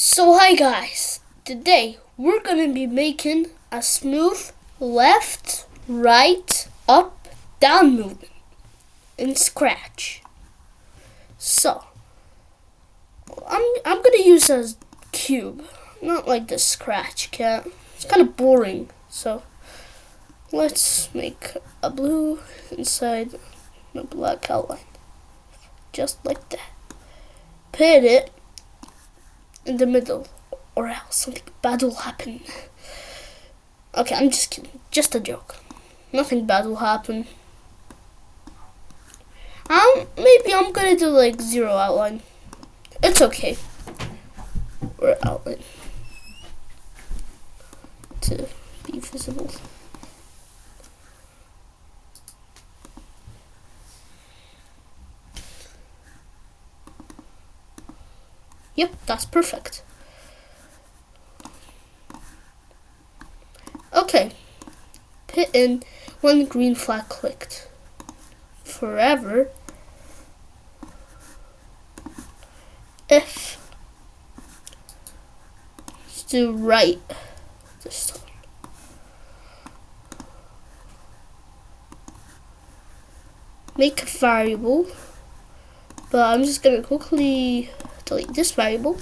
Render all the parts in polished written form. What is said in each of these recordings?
So hi guys, today we're gonna be making a smooth left, right, up, down movement in Scratch. So I'm gonna use a cube, not like the Scratch cat. It's kind of boring. So let's make a blue inside the black outline, just like that. Put it in the middle, or else something bad will happen. Okay, I'm just kidding. Just a joke. Nothing bad will happen. Maybe I'm gonna do like zero outline. It's okay. Or outline to be visible. Yep, that's perfect. Okay, put in one green flag clicked. Forever. If let's do right this time. Make a variable, but I'm just gonna quickly delete this variable.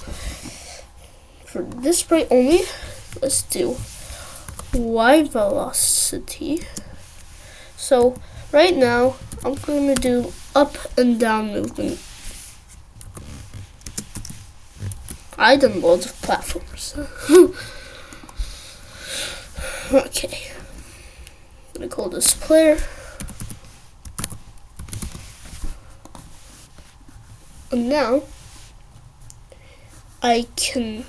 For this sprite only, let's do y velocity. So right now I'm gonna do up and down movement. I done loads of platforms. Okay, I'm gonna call this player. And now I can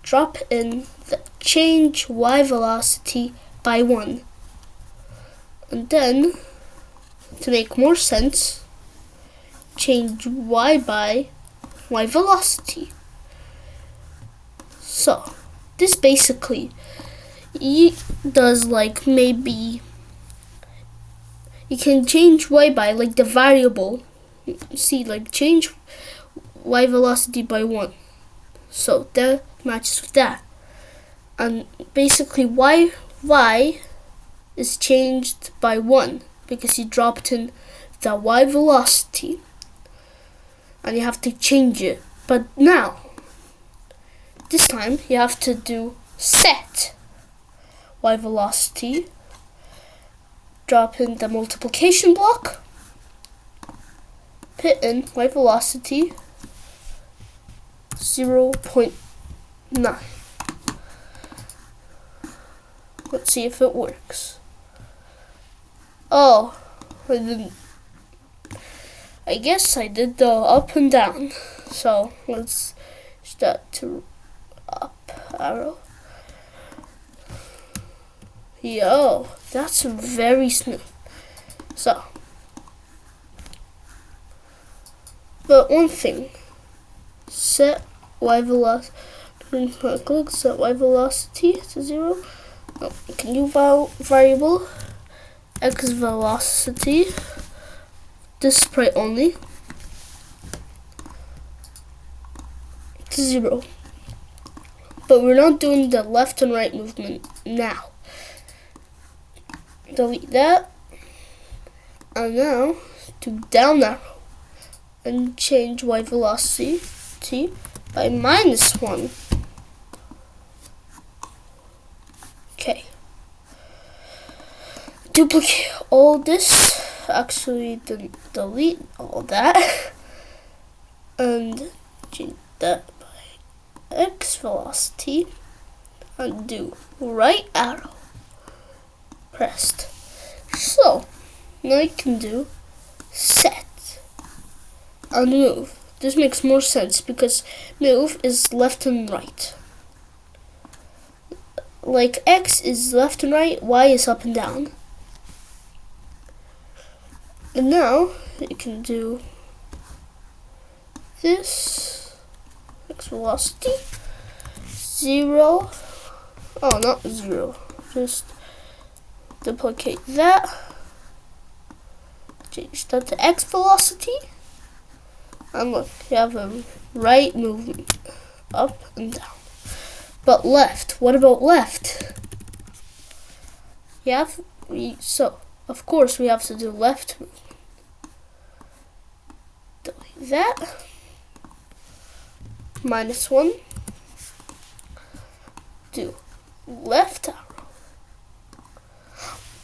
drop in the change y velocity by 1. And then, to make more sense, change y by y velocity. So, this basically does like maybe you can change y by like the variable. See, like change y velocity by 1. So that matches with that. And basically y is changed by 1 because you dropped in the y velocity and you have to change it. But now, this time you have to do set y velocity, drop in the multiplication block, put in y velocity 0.9. Let's see if it works. Oh, I didn't. I guess I did the up and down. So let's start to up arrow. Yo, that's very smooth. So, but one thing, set y velocity. Click set y velocity to 0. Oh, can you variable x velocity? This sprite only to 0. But we're not doing the left and right movement now. Delete that. And now do down arrow and change y velocity by -1. Okay. Duplicate all this. Actually, delete all that. And change that by x velocity. And do right arrow pressed. So, now you can do set and move. This makes more sense because move is left and right. Like X is left and right, Y is up and down. And now you can do this X velocity 0. Oh, not 0. Just duplicate that. Change that to X velocity. And look, you have a right movement. up and down. But left, what about left? So of course we have to do left movement. Like that. -1. Do left arrow.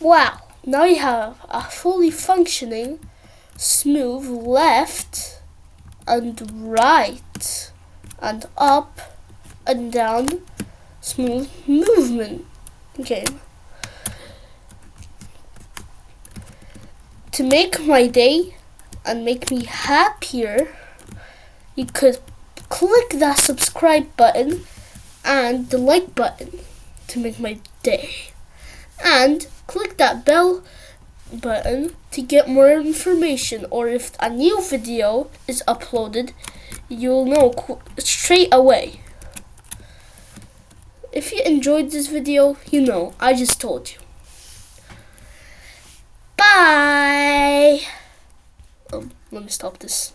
Wow, now you have a fully functioning smooth left and right and up and down smooth movement game. To make my day and make me happier, you could click that subscribe button and the like button to make my day. And click that bell button to get more information, or if a new video is uploaded, you'll know straight away. If you enjoyed this video, you know, I just told you. Bye! Let me stop this.